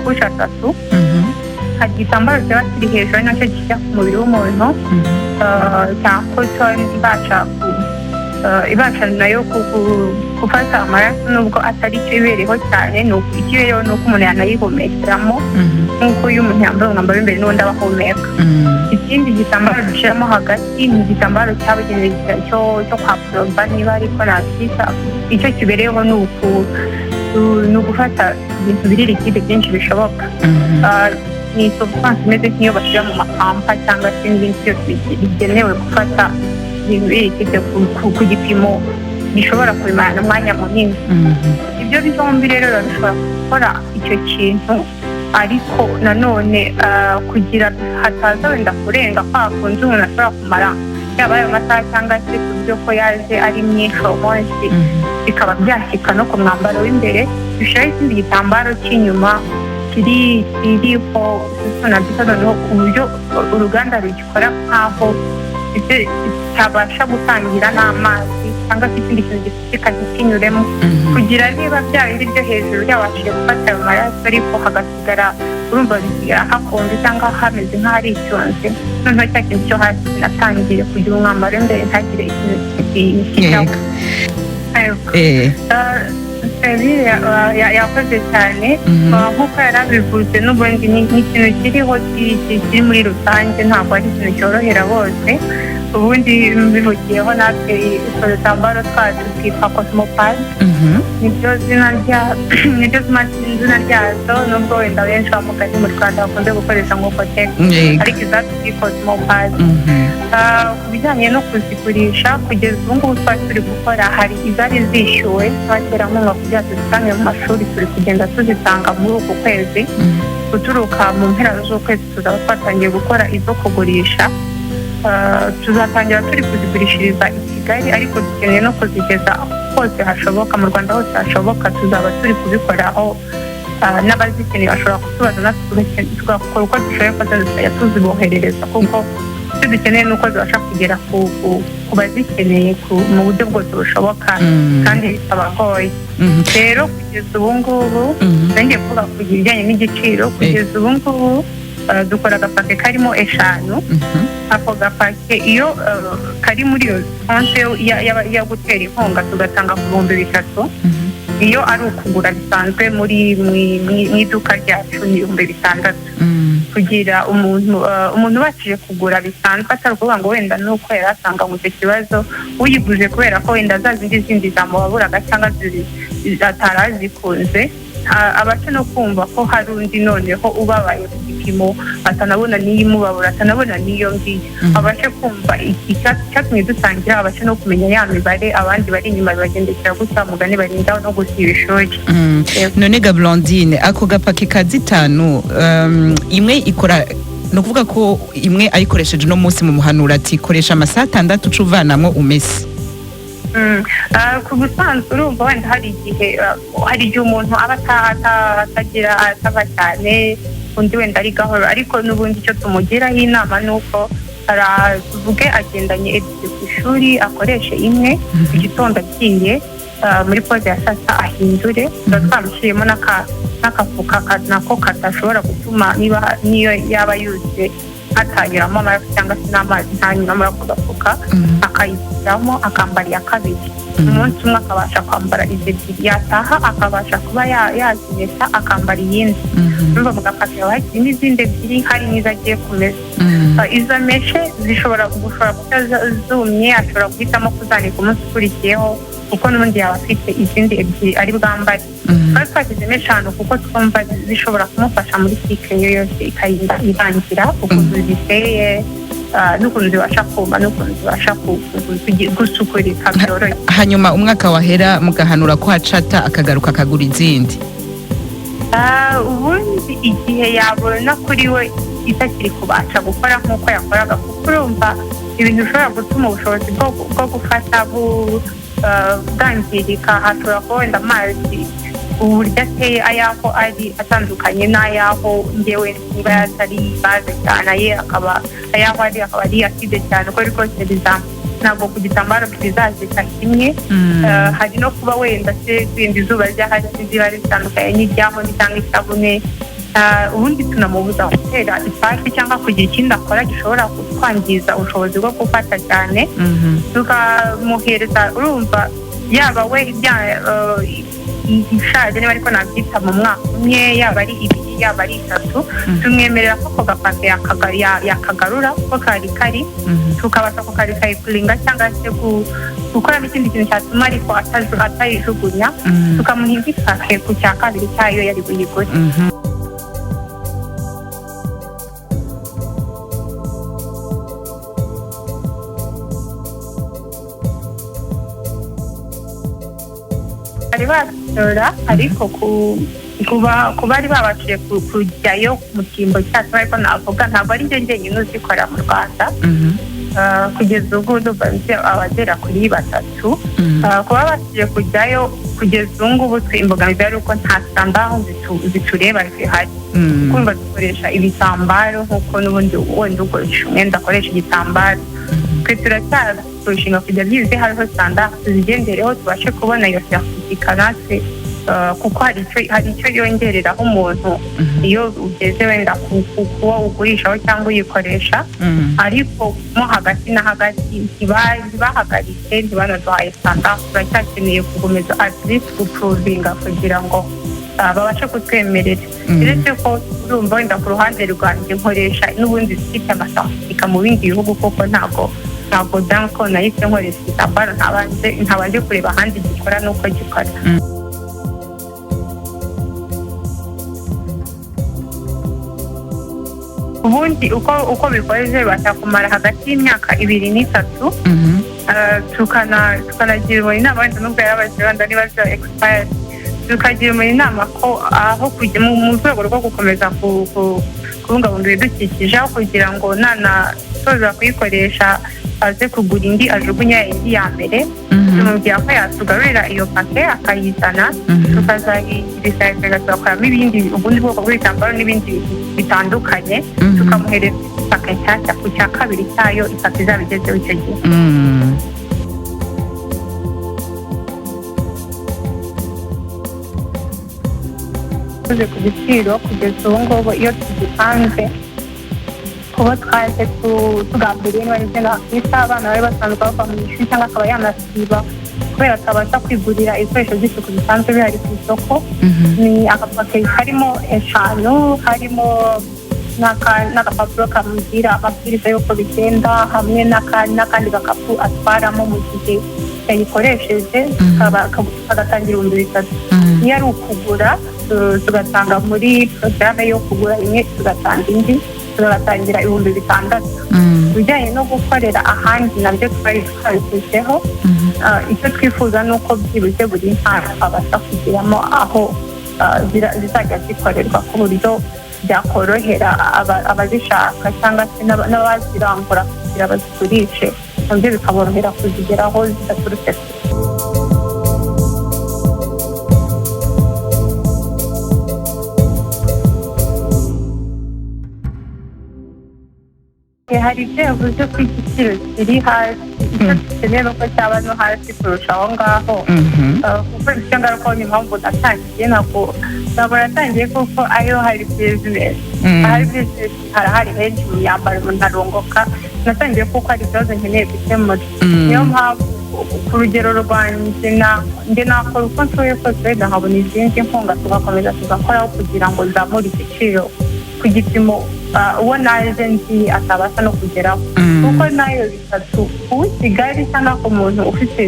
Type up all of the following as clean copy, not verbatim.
amakusha atatu. Hari igitambaro kiba kiri hejuru nacyo kijya ku mubiri w'umuntu cya cotton ibasha nayo gufata amaraso nubwo atari cyo ibereho cyane, ikibereho ni uko umuntu yanayihumekeramo nk'uko iyo umuntu yambaye umwambaro w'imbere n'undi aba ahumeka. Ikindi gitambaro dushyiramo hagati ni igitambaro cyabugenewe cyo kwa poroba niba ariko nakwita, icyo kibereyeho ni ugufata ibintu biri likide byinshi bishoboka. Ni substance imeze nk'iyo bashyira mu makampa cyangwa se n'ibindi byose bigenewe gufata ibintu biri likide ku gipimo bishobora kubimarana umwanya munini. Ibyo byombi rero biba bishobora gukora icyo kintu, ariko nanone kugira hataza wenda kurenga kwa kunzi umuntu ashobora kumara yaba ayo masaha cyangwa se ku buryo ko yaje ari myinshi umunsi bikaba byashyika no ku mwambaro w'imbere, dushyiraho ikindi gitambaro cy'inyuma kiriho nabyita noneho ku buryo uruganda rugikora nk'aho cyabasha gutangira n'amazi cyangwa se ikindi kintu gifite kinyuremo kugira niba bya bindi byo hejuru byabashije gufata ayo maraso ariko hagasigara urumva bisigara hakonje cyangwa hameze nk'ahari icyonze, noneho cya kintu cyo hasi kinatangiye kugira umwambaro w'imbere ntagire ikintu kijyaho. Yakoze cyane nk'uko yari abivuze, n'ubundi ni ikintu kiriho kiri muri rusange, ntabwo ari ikintu cyorohera bose. Ubundi bivugiyeho natwe udutambaro twacu twitwa Cosmopolitan, niryo zina ryazo, nubwo wenda benshi bamuganye mu Rwanda bakunze gukoresha ngo Kotex, ariko izacu ni Cosmopolitan. Ku bijyanye no kuzigurisha kugeza ubu ngubu twari turi gukora, hari izari zishyuwe n'abaterankunga kugira ngo tuzitange mu mashuri, turi kugenda tuzitanga muri uku kwezi. Guturuka mu mpera z'ukwezi tuzaba twatangiye gukora izo kugurisha. Tuzatangira turi kuzigurishiriza i Kigali, ariko dukeneye no kuzigeza hose hashoboka, mu Rwanda hose hashoboka. Tuzaba turi kubikoraho, n'abazikeneye bashobora kutubaza natwe tugakora uko dushoboye ko tuzajya tuziboherereza, kuko icyo dukeneye ni uko zibasha kugera ku bazikeneye mu buryo bwose bushoboka kandi bitabagoye. Rero kugeza ubu ngubu ngiye kuvuga ku bijyanye n'igiciro. Kugeza ubu ngubu dukora agapake karimo 5. Ako gapake iyo kari muri iyo konte yo gutera inkunga tugatanga ku 3,000. Iyo ari ukugura bisanzwe mu iduka ryacu ni 6,000. Kugira umuntu ubashije kugura bisanzwe atari ukuvuga ngo wenda nuko yari asanga mu icyo kibazo uyiguje kubera ko wenda za zindi zamubaburaga cyangwa atarazikunze, abasha no kumva ko hari undi noneho ubabaye ku gipimo atanabona n'iyimubabura, atanabona n'iyo ngiyo, abashe kumva icyatumye dutangira, abashe no kumenya ya mibare abandi bari inyuma bagendekera gutya mugani barinda no gusiba ishuri. None ga Blondine, ako gapaki ka 5 imwe ikora, no kuvuga ko imwe ayikoresheje no munsi mu muhanura ati koresha amasaha 6 uvanamwo umesi. Ku busanzwe urumva wenda hari igihe umuntu aba atagira atava cyane, undi wenda ari gahoro, ariko n'ubundi icyo tumugiraho inama ni uko tuvuge agendanye ebyiri ku ishuri akoreshe imwe ku gitondo agiye muri pose ya saa sita ahindure. Tuba twamushyiriyemo n'akafuka nako kadashobora gutuma niyo yaba yuzuye atanyuramo amaraso cyangwa se n'amazi ntanyuramo ako gafuka, akayishyiramo akambara iya kabiri. Umunsi umwe akabasha kwambara izi ebyiri, yataha akabasha kuba yazimesa akambara iyindi. Numva mu gapaki haba hakiri n'izindi ebyiri, hari n'izo agiye kumesa. Izo meshe zishobora kuba zumye, ashobora guhitamo kuzanika umunsi ukurikiyeho kuko n'ubundi yaba afite izindi ebyiri ari bwambare. Twari twashyizemo 5 kuko twumva zishobora kumufasha muri cycle yo yose ikayinda irangira, ukuntu ziteye n'ukuntu zibasha kuma n'ukuntu zibasha gusukurika byoroshye. Hanyuma umwaka wahera mugahanura ko hacata akagaruka akagura izindi. Ubundi igihe yabona kuri we itakiri kubasha gukora nk'uko yakoraga, kuko urumva ibintu bishobora gutuma ubushobozi bwo gufata bwangirika. Hashobora kuba wenda amazi uburyo ateye ayaho ari atandukanye n'ayaho ngewe niba yatari baze cyane, ye akaba ayaho ari acide cyane, uko ari kose ntabwo ku gitambaro bizazika kimwe. Hari no kuba wenda se kwenda izuba ryahari ziba zitandukanye n'iryaho cyangwa isabune ubundi tunamubuza gutera ipasi cyangwa kugira ikindi akora gishobora kwangiza ubushobozi bwo gufata cyane, tukamuhereza urumva yaba we ishaje niba ariko nabyita mu mwaka umwe, yaba ari 2 yaba ari 3, tumwemerera ko ako gapake yakagarura ko kari tukabasha kukarikayipuringa cyangwa se gukoramo ikindi kintu cyatuma ariko atayijugunya, tukamuha ipake ku cya kabiri cyayo yari buyigure. bari basora ariko kuba bari babashije kujyayo mu cyimbo cyacu, ariko navuga ntabwo ari njye njyenyine uzikora mu Rwanda. Kugeza ubu abagera kuri 3 kuba babashije kujyayo. Kugeza ubu ngubu imbogamizi ari uko nta sitambaro zitureba zihari, kumva dukoresha ibitambaro nk'uko n'ubundi wenda ukoresha umwenda akoresha igitambaro. Twe turacyarushinga kujya byibuze hariho sitambaro tuzigendereho tubashe kubona iyo sertifika natwe, kuko hari icyo yongereraho umuntu iyo ugeze wenda kuwo ugurishaho cyangwa uyikoresha, ariko mo hagati na hagati ntibahagaritse ntibanaduhaye sitambaro. Turacyakeneye gukomeza at least guprovinga kugira ngo babashe kutwemerera. Uretse ko urumva wenda ku ruhande rwanjye nkoresha n'ubundi zifite amasertifika mu bindi bihugu, kuko ntabwo danko nahise nkoresha igitambaro ntabanje kureba ahandi gikora n'uko gikora. Ubundi uko bikoze bashaka kumara hagati y'imyaka 2 n'3, tukanagira mu inama wenda nubwo y'abaziranda niba byo expired, tukagira mu inama ko aho kujya mu rwego rwo gukomeza kubungabunga ibidukikije, aho kugira ngo soza kuyikoresha aze kugura indi ajugunya indi ya mbere, tumubwira ko yatugarurira iyo pake akayizana, tukazayirecyclinga tugakoramo ibindi ubundi bwoko bw'ibitambaro n'ibindi bitandukanye, tukamuhereza pake nshyashya ku cya kabiri cyayo ipake izaba igezeho icyo gihe. Ku giciro kugeza ubu ngubu iyo tugipanze kuba twaje tugambiriye niba ndetse abana bari basanzwe bava mu ishuri cyangwa akaba yanasiba kubera atabasha kwigurira ibikoresho by'isuku bisanzwe bihari ku isoko. Ni agapake karimo 5, harimo n'agapapuro kamubwira amabwiriza y'uko bigenda, hamwe n'akandi gakapu atwaramo mu gihe yayikoresheje, kagatangira 3,000. Iyo ari ukugura tugatanga muri porogaramu yo kugura imwe, tugatanga indi tugatangira 6,000. Bijyanye no gukorera ahandi nabyo twari twabishyizeho. Icyo twifuza ni uko byibuze buri ntara abasha kugiramo aho zizajya zikorerwa ku buryo byakorohera abazishaka cyangwa se n'abazirangura kugira bazigurishe, nabyo bikaborohera kuzigeraho zidaturutse. Hari ibyo yavuze ko igiciro kiri hasi, icyo dukeneye nuko cyaba no hasi kurusha aho ngaho, kuko icyo ngaruka ni impamvu natangiye ntabwo natangiye kuko ariho hari bizinesi, harahari henshi mu myambaro umuntu arunguka. Natangiye kuko hari ikibazo nkeneye gukemura, niyo mpamvu ku rugero rwanjye njye nakora uko nshoboye kose wenda nkabona izindi nkunga tugakomeza tugakoraho kugira ngo nzamure igiciro ku gipimo uwo naje nzi atabasha no kugeraho, kuko nayo 3 ubu Kigali cyangwa ku muntu ufite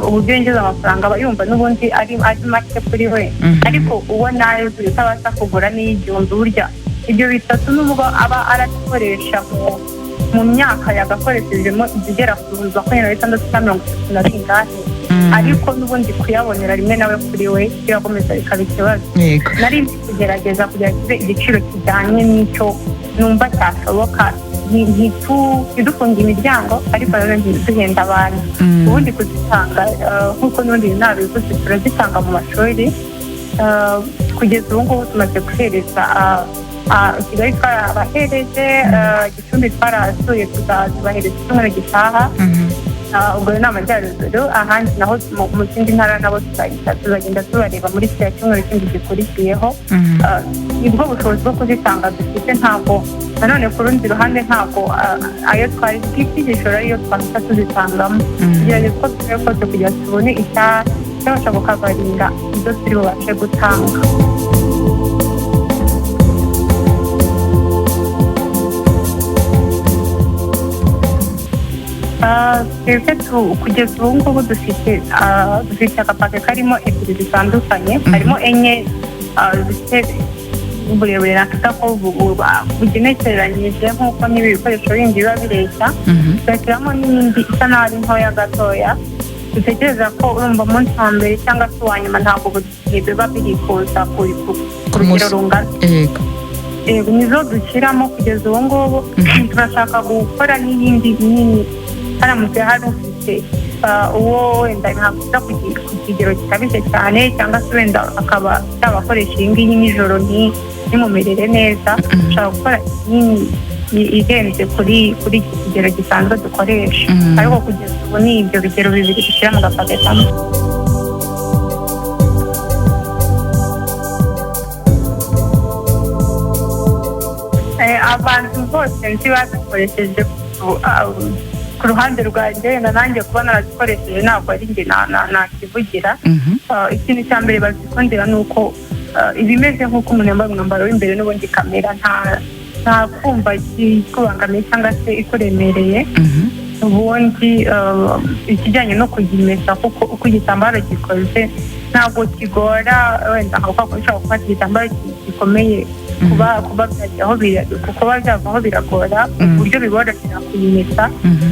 uburyo yinjiza amafaranga aba yumva n'ubundi ari make kuri we, ariko uwo nayo utabasha kugura n'igihumbi. Burya ibyo 3 nubwo aba arakoresha mu myaka yagakoreshejemo izigera ku 26,000 ariko n'ubundi kuyabonera rimwe nawe kuri we birakomeza bikaba ikibazo. Nari kugerageza kugira igiciro kijyanye n'icyo numva cyashoboka, ntidufunge imiryango ariko rero ntiduhenda abantu. Ubundi kuzitanga nk'uko n'ubundi nabivuze turazitanga mu mashuri. Kugeza ubu ngubu tumaze guhereza Kigali twarabahereje, Gicumbi twarasuye tuzabahereza icyumweru gitaha, ubwo ni amajyaruguru, ahandi naho mu zindi ntara nabo tuzagenda tubareba muri kiriya cyumweru kindi gikurikiyeho. nibwo bushobozi bwo kuzitanga dufite, ntabwo nanone ku rundi ruhande ntabwo ayo twari twite igishoro ariyo twahita tuzitangamo. tugerageza uko dushoboye kose kugira ngo tubone icyabasha gukavaringa ibyo turi bubashe gutanga. twebwe kugeza ubu ngubu dufite agapake karimo ebyiri zitandukanye, harimo enye zifite uburebure nakita ko bugenekeranyije nk'uko n'ibi bikoresho bindi biba bireshya, tugashyiramo n'iyindi isa n'aho ari ntoya gatoya. dutekereza ko urumva umunsi wa mbere cyangwa se uwa nyuma ntabwo buri gihe biba biri kuza ku rugero rungana. nizo dushyiramo kugeza ubu ngubu. turashaka gukora n'iyindi nini haramutse hari ufite uwo wenda ntakuta ku kigero gikabije cyane, cyangwa se wenda akaba yabakoresha iyi ngiyi nijoro ntimumerere neza. dushaka gukora nini irenze kuri iki kigero gisanzwe dukoresha, ariko kugeza ubu ni ibyo bigero bibiri dushyira mu gapake kamwe. abantu bose nzi bazikoresheje ku ruhande rwanjye, nanjye kuba narazikoresheje ntabwo ari njye nakivugira. ikintu cya mbere bazikundira ni uko ibimeze nk'uko umuntu yambaye umwambaro w'imbere n'ubundi kamera nta kumva ikubangamiye cyangwa se ikuremereye. ubundi ikijyanye no kugimesa, kuko uko igitambaro gikoze ntabwo kigora wenda ushobora gufata igitambaro gikomeye kuba byavaho biragora, uburyo biborohera kuyimesa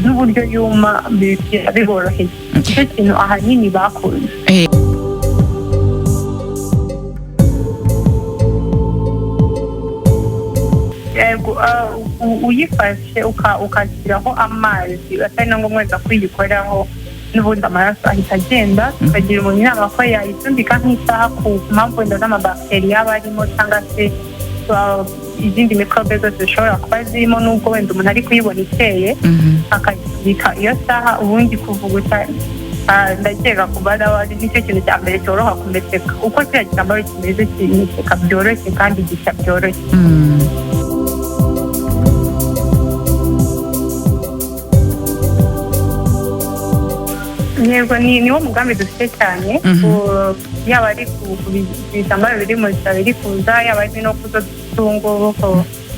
n'uburyo yuma biboroheye. icyo kintu ahanini bakunze. uyifashe ukashyiraho amazi atari na ngombwa wenda kuyikoraho, n'ubundi amaraso ahita agenda. tukagira umuntu inama ko yayitundika nk'isaha ku mpamvu wenda z'amabakiteri yaba arimo, cyangwa se izindi mikorobe zose zishobora kuba zirimo, n'ubwo wenda umuntu ari kuyibona iteye akayitundika iyo saha. ubundi kuvuguta ndakeka kuba ari nicyo kintu cya mbere cyoroha kumeseka, uko kiriya gitambaro kimeze kimeseka byoroshye kandi gishya byoroshye. yego niwo mugambi dufite cyane, yaba ari ku bitambaro biri mu bitaro biri kuza, yaba ari no kuzo tungo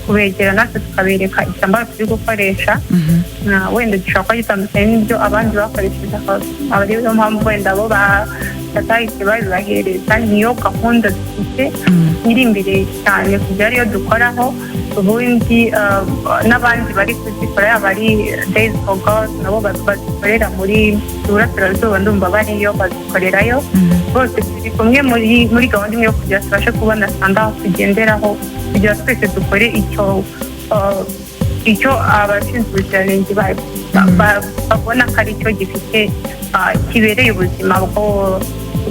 kubegera natwe tukabereka igitambaro turi gukoresha. wenda gishobora kuba gitandukanye n'ibyo abandi bakoresheje, ariyo mpamvu wenda bo batahise babibahereza. niyo gahunda dufite iri imbere cyane kugira ariyo dukoraho. ubundi n'abandi bari kuzikora, yaba ari Days for God nabo bazikorera muri Burasirazuba, ndumva bariyo bazikorerayo. bose turi kumwe muri gahunda imwe yo kugira tubashe kubona standard tugenderaho, kugira twese dukore icyo abashinzwe ubuziranenge babona ko ari cyo gifite kibereye ubuzima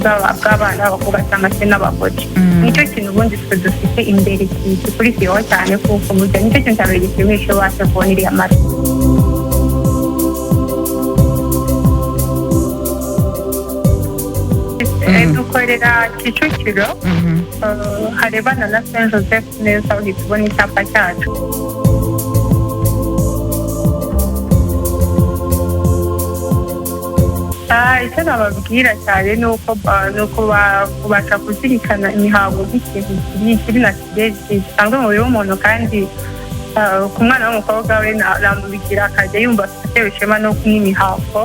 bw'abana b'abakobwa cyangwa se n'abagore. nicyo kintu ubundi twe dufite imbere gikurikiyeho cyane, kuko burya nicyo kintu cya mbere gishimisha iyo ubasha kubona iriya mata. dukorera Kicukiro, harebana na Saint Joseph neza, uhita ubona icyapa cyacu. icyo nababwira cyane ni uko kubasha kuzirikana imihango nk'ikintu kiri natirere gisanzwe mu mubiri w'umuntu, kandi ku mwana w'umukobwa we namubigira akajya yumva afite ishema n'imihango.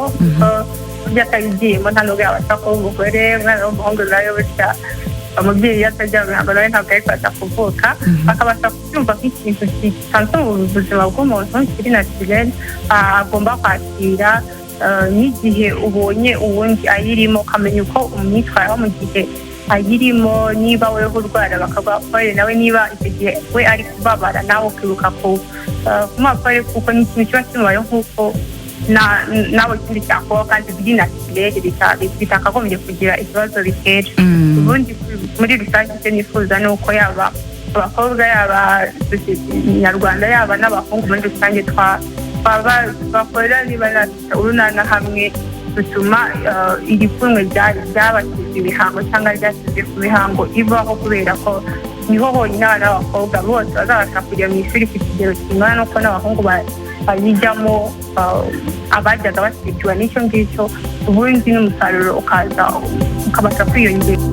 burya atabigiyemo nta nubwo yabasha kuba umugore. umwana w'umuhungu nawe burya umubyeyi iyo atajya mu mihango nawe ntabwo arifasha kuvuka, akabasha kubyumva nk'ikintu gisanzwe mu buzima bw'umuntu kiri natirere agomba kwakira. n'igihe ubonye uwundi ayirimo ukamenya uko umwitwaraho mu gihe ayirimo. niba weho urwara bakaguha nawe, niba icyo gihe we ari kubabara nawe ukibuka kumuha pole, kuko ni ikintu kiba kimubayeho nk'uko nawe ikindi cyakubaho, kandi biri natirere bitakagombye kugira ikibazo bitera. ubundi muri rusange icyo nifuza ni uko yaba abakobwa, yaba nyarwanda, yaba n'abahungu muri rusange bakorera niba urunana hamwe rutuma iri pfunwe ryabasize ibihango cyangwa ryasize ku bihango ivaho kubera ko niho honyine abana b'abakobwa bose bazabasha kujya mu ishuri ku kigero kingana n'uko n'abahungu bayijyamo abajyaga basigiwe n'icyo ngicyo ubundi n'umusaruro ukabasha kwiyongera.